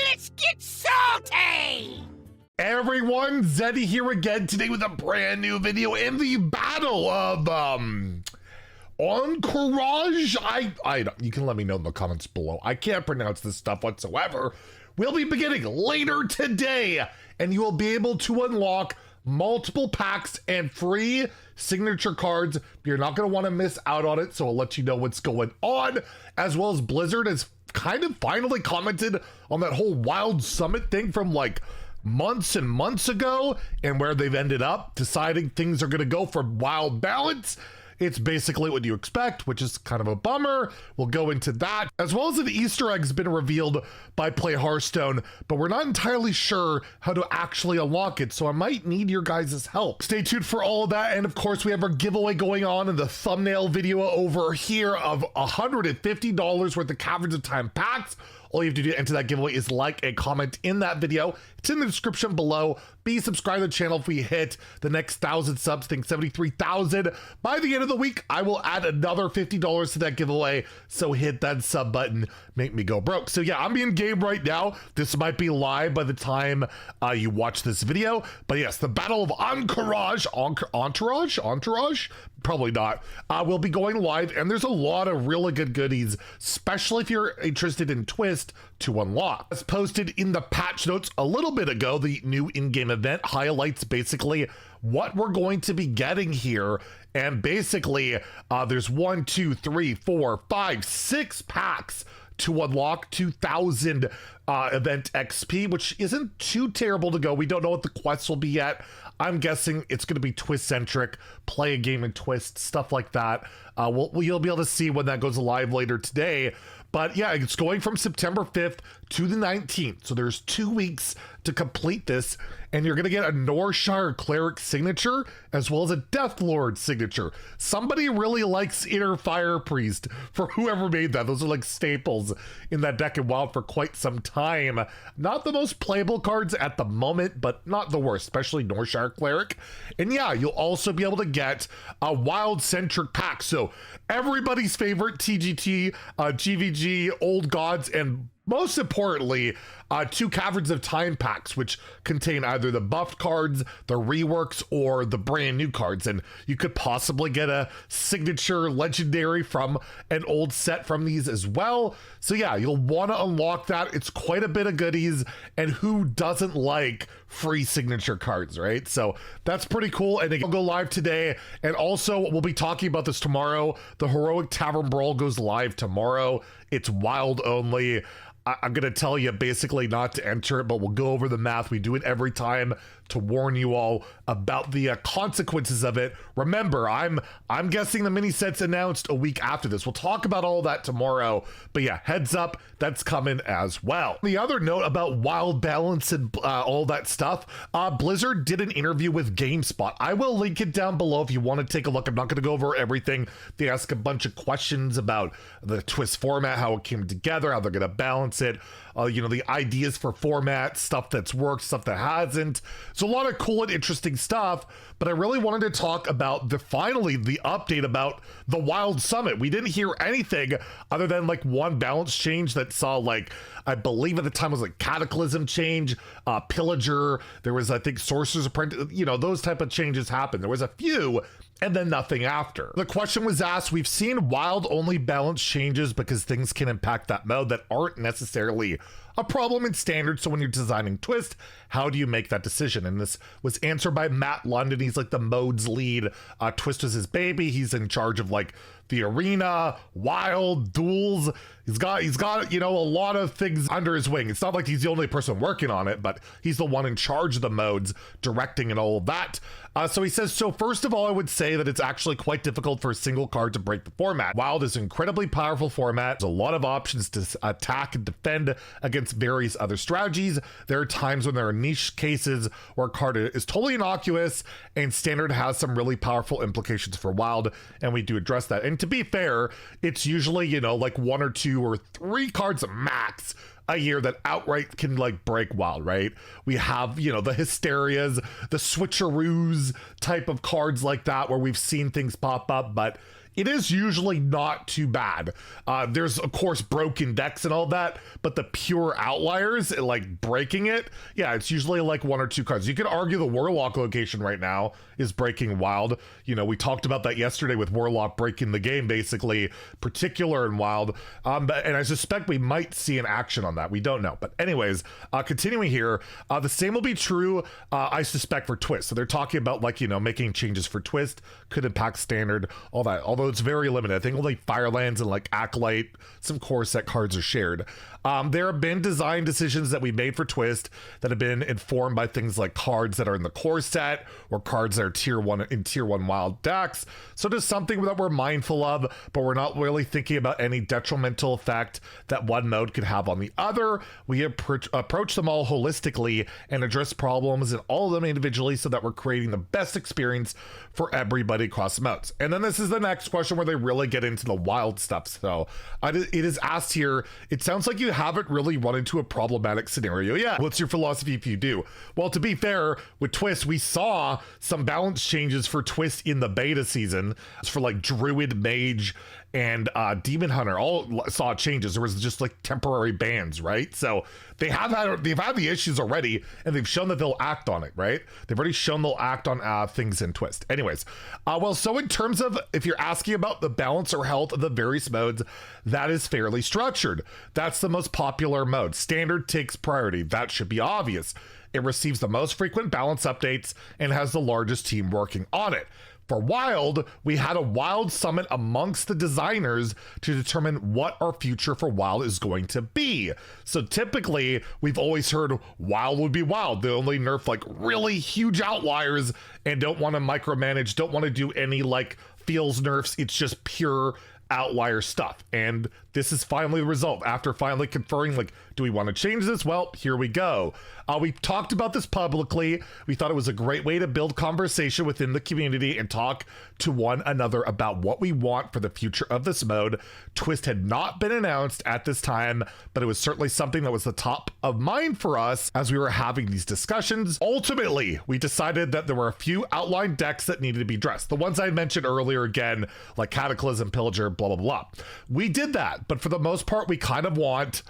Let's get salty! Everyone, Zeddy here again today with a brand new video in the battle of Encourage. You can let me know in the comments below. I can't pronounce this stuff whatsoever. We'll be beginning later today, and you will be able to unlock multiple packs and free signature cards. You're not going to want to miss out on it, so I'll let you know what's going on, as well as Blizzard has kind of finally commented on that whole Wild Summit thing from like months and months ago, and where they've ended up deciding things are going to go for Wild Balance. It's basically what you expect, which is kind of a bummer. We'll go into that, as well as an Easter egg has been revealed by Play Hearthstone, but we're not entirely sure how to actually unlock it, so I might need your guys' help. Stay tuned for all of that, and of course we have our giveaway going on in the thumbnail video over here of $150 worth of Caverns of Time packs. All you have to do to enter that giveaway is like and comment in that video. It's in the description below. Be subscribed to the channel if we hit the next 1,000 subs, think 73,000. By the end of the week, I will add another $50 to that giveaway. So hit that sub button, make me go broke. So yeah, I'm in game right now. This might be live by the time you watch this video. But yes, the Battle of Encourage, probably not, will be going live, and there's a lot of really good goodies, especially if you're interested in Twist to unlock. As posted in the patch notes a little bit ago, the new in-game event highlights basically what we're going to be getting here, and basically there's 1, 2, 3, 4, 5, 6 packs to unlock 2,000 event XP, which isn't too terrible to go. We don't know what the quests will be yet. I'm guessing it's going to be Twist-centric, play a game in Twist, stuff like that. You'll be able to see when that goes live later today. But yeah, it's going from September 5th to the 19th. So there's 2 weeks to complete this, and you're going to get a Northshire Cleric signature as well as a Deathlord signature. Somebody really likes Inner Fire Priest, for whoever made that. Those are like staples in that deck in WoW for quite some time. Not the most playable cards at the moment, but not the worst, especially Northshire Cleric. And yeah, you'll also be able to get a Wild-centric pack. So everybody's favorite TGT, GVG, Old Gods, and most importantly, 2 Caverns of Time packs, which contain either the buffed cards, the reworks, or the brand new cards. And you could possibly get a signature legendary from an old set from these as well. So yeah, you'll want to unlock that. It's quite a bit of goodies, and who doesn't like free signature cards, right? So that's pretty cool, and it'll go live today. And also, we'll be talking about this tomorrow. The Heroic Tavern Brawl goes live tomorrow. It's wild only. I'm going to tell you basically not to enter it, but we'll go over the math. We do it every time to warn you all about the consequences of it. Remember, I'm guessing the mini set's announced a week after this. We'll talk about all that tomorrow, but yeah, heads up, that's coming as well. The other note about Wild Balance and all that stuff, Blizzard did an interview with GameSpot. I will link it down below if you want to take a look. I'm not going to go over everything. They ask a bunch of questions about the Twist format, how it came together, how they're going to balance it, you know, the ideas for format, stuff that's worked, stuff that hasn't. So a lot of cool and interesting stuff, but I really wanted to talk about finally the update about the Wild Summit. We didn't hear anything other than like one balance change that saw, like, I believe at the time was like Cataclysm change, Pillager, there was, I think, Sorcerer's Apprentice, you know, those type of changes happened. There was a few, and then nothing after. The question was asked, we've seen wild only balance changes because things can impact that mode that aren't necessarily a problem in standard. So when you're designing Twist, how do you make that decision? And this was answered by Matt London. He's like the modes lead. Twist is his baby. He's in charge of like the arena, wild, duels. He's got, you know, a lot of things under his wing. It's not like he's the only person working on it, but he's the one in charge of the modes, directing and all of that. So he says, so first of all, I would say that it's actually quite difficult for a single card to break the format. Wild is an incredibly powerful format. There's a lot of options to attack and defend against various other strategies. There are times when there are niche cases where a card is totally innocuous, and standard has some really powerful implications for Wild, and we do address that. And to be fair, it's usually, you know, like 1 or 2 or 3 cards max a year that outright can like break Wild, right? We have, you know, the Hysterias, the switcheroos type of cards like that where we've seen things pop up, but it is usually not too bad. There's of course broken decks and all that, but the pure outliers, like breaking it, yeah, it's usually like 1 or 2 cards. You could argue the Warlock location right now is breaking Wild. You know, we talked about that yesterday with Warlock breaking the game, basically, particular in Wild. And I suspect we might see an action on that. We don't know. But anyways, continuing here, the same will be true, I suspect, for Twist. So they're talking about, like, you know, making changes for Twist, could impact Standard, all that. Although it's very limited. I think only Firelands and like Acolyte, some core set cards are shared. There have been design decisions that we made for Twist that have been informed by things like cards that are in the core set or cards that are tier 1 Wild decks. So just something that we're mindful of, but we're not really thinking about any detrimental effect that one mode could have on the other. We approach them all holistically and address problems in all of them individually so that we're creating the best experience for everybody across modes. And then this is the next question where they really get into the Wild stuff. So it is asked here, it sounds like you haven't really run into a problematic scenario yet. What's your philosophy if you do? Well, to be fair, with Twist, we saw some balance changes for Twist in the beta season. It's for like Druid, Mage, and Demon Hunter all saw changes. There was just like temporary bans, right? So they've had the issues already, and they've shown that they'll act on it, right? They've already shown they'll act on things in Twist. Anyways, well, so in terms of if you're asking about the balance or health of the various modes, that is fairly structured. That's the most popular mode. Standard takes priority. That should be obvious. It receives the most frequent balance updates and has the largest team working on it. For Wild, we had a Wild summit amongst the designers to determine what our future for Wild is going to be. So typically, we've always heard Wild would be Wild. They only nerf like really huge outliers and don't want to micromanage, don't want to do any like feels nerfs. It's just pure outlier stuff. And this is finally the result after finally conferring, like, do we want to change this? Well, here we go. We talked about this publicly. We thought it was a great way to build conversation within the community and talk to one another about what we want for the future of this mode. Twist had not been announced at this time, but it was certainly something that was the top of mind for us as we were having these discussions. Ultimately, we decided that there were a few outline decks that needed to be addressed. The ones I mentioned earlier, again, like Cataclysm, Pillager, blah, blah, blah. We did that, but for the most part, we kind of want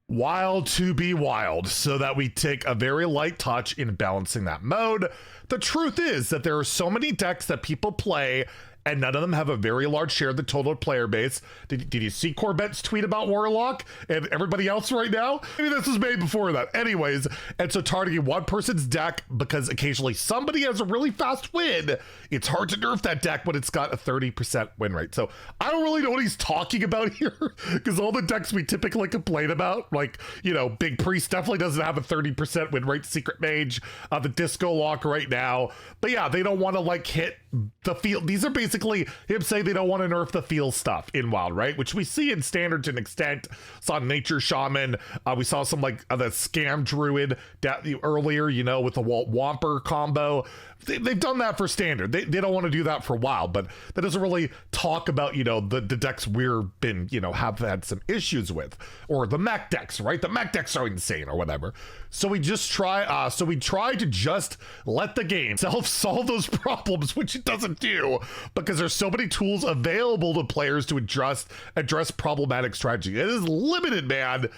Wild to be Wild so that we take a very light touch in balancing that mode. The truth is that there are so many decks that people play and none of them have a very large share of the total player base. Did you see Corbett's tweet about Warlock and everybody else right now? Maybe this was made before that. Anyways, and so targeting one person's deck because occasionally somebody has a really fast win, it's hard to nerf that deck when it's got a 30% win rate. So I don't really know what he's talking about here because all the decks we typically complain about, like, you know, Big Priest definitely doesn't have a 30% win rate, Secret Mage, the Disco Lock right now. But yeah, they don't want to like hit the field. These are basically him saying they don't want to nerf the field stuff in Wild, right? Which we see in Standard to an extent. Saw Nature Shaman. We saw some like the Scam Druid earlier, you know, with the Walt Womper combo. They've done that for Standard. They don't want to do that for Wild, but that doesn't really talk about, you know, the decks we've been, you know, have had some issues with, or the mech decks, right? The mech decks are insane or whatever. So we just try to just let the game solve those problems, which it doesn't do because there's so many tools available to players to address problematic strategy. It is limited, man.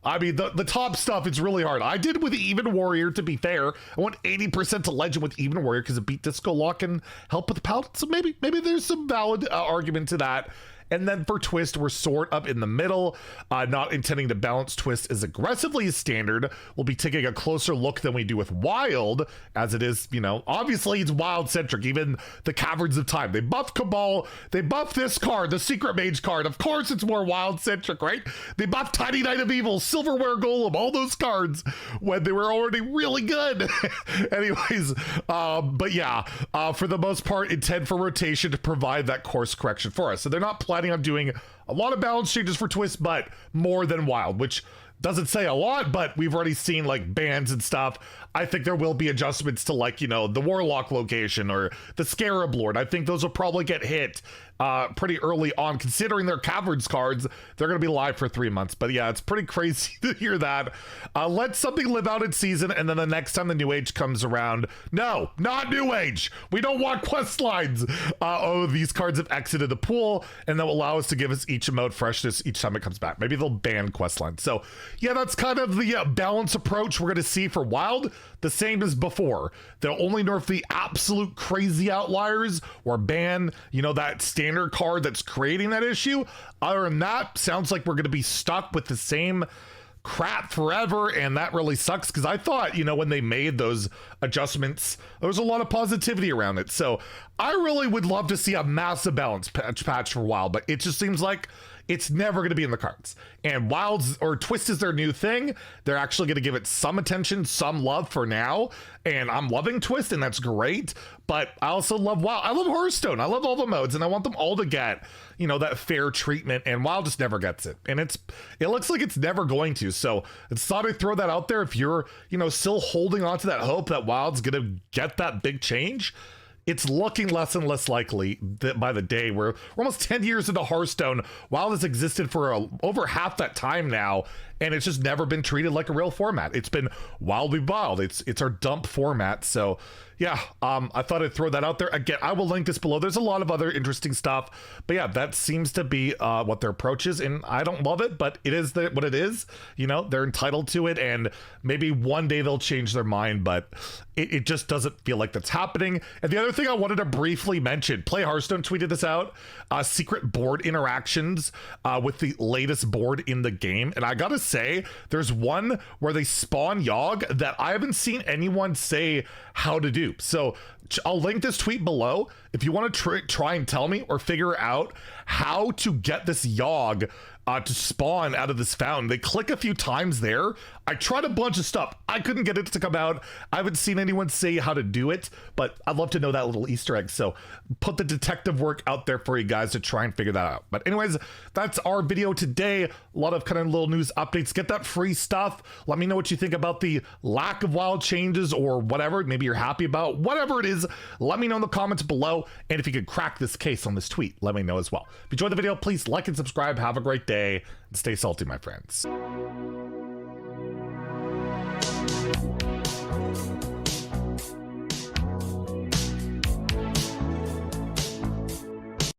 I mean, the top stuff, it's really hard. I did with Even Warrior, to be fair. I went 80% to Legend with Even Warrior because it beat Disco Lock and helped with the Paladin. So maybe there's some valid argument to that. And then for Twist, we're sort of in the middle, not intending to balance Twist as aggressively as Standard. We'll be taking a closer look than we do with Wild, as it is, you know, obviously it's Wild-centric. Even the Caverns of Time, they buffed Cabal, they buffed this card, the Secret Mage card. Of course it's more Wild-centric, right? They buffed Tiny Knight of Evil, Silverware Golem, all those cards when they were already really good. Anyways, but yeah, for the most part, intend for rotation to provide that course correction for us. So they're not planning on doing a lot of balance changes for Twist, but more than Wild, which doesn't say a lot, but we've already seen like bans and stuff. I think there will be adjustments to, like, you know, the Warlock location or the Scarab Lord. I think those will probably get hit pretty early on. Considering their Caverns cards, they're going to be live for 3 months. But yeah, it's pretty crazy to hear that. Let something live out its season, and then the next time the New Age comes around, no, not New Age. We don't want quest lines. These cards have exited the pool, and that will allow us to give us each emote freshness each time it comes back. Maybe they'll ban quest lines. So yeah, that's kind of the balance approach we're going to see for Wild. The same as before. They'll only nerf the absolute crazy outliers or ban, you know, that standard card that's creating that issue. Other than that, sounds like we're going to be stuck with the same crap forever, and that really sucks because I thought, you know, when they made those adjustments, there was a lot of positivity around it. So I really would love to see a massive balance patch for Wild, but it just seems like it's never going to be in the cards. And Wilds or Twist is their new thing. They're actually going to give it some attention, some love for now. And I'm loving Twist, and that's great. But I also love Wild. I love Hearthstone. I love all the modes, and I want them all to get, you know, that fair treatment. And Wild just never gets it. And it looks like it's never going to. So I thought I'd throw that out there. If you're, you know, still holding on to that hope that Wild's going to get that big change, it's looking less and less likely that by the day. We're almost 10 years into Hearthstone. Wild has existed for over half that time now, and it's just never been treated like a real format. It's been wildly wild. It's our dump format. So yeah, I thought I'd throw that out there. Again, I will link this below. There's a lot of other interesting stuff, but yeah, that seems to be what their approach is, and I don't love it, but it is what it is. You know, they're entitled to it, and maybe one day they'll change their mind, but it just doesn't feel like that's happening. And the other thing I wanted to briefly mention, Play Hearthstone tweeted this out, secret board interactions with the latest board in the game, and I gotta say, there's one where they spawn Yogg that I haven't seen anyone say how to do. So I'll link this tweet below if you want to try and tell me or figure out how to get this Yogg to spawn out of this fountain. They click a few times there. I tried a bunch of stuff. I couldn't get it to come out. I haven't seen anyone say how to do it, but I'd love to know that little Easter egg. So put the detective work out there for you guys to try and figure that out. But anyways, that's our video today. A lot of kind of little news updates. Get that free stuff. Let me know what you think about the lack of Wild changes or whatever. Maybe you're happy about whatever it is. Let me know in the comments below. And if you could crack this case on this tweet, let me know as well. If you enjoyed the video, please like and subscribe. Have a great day and stay salty, my friends.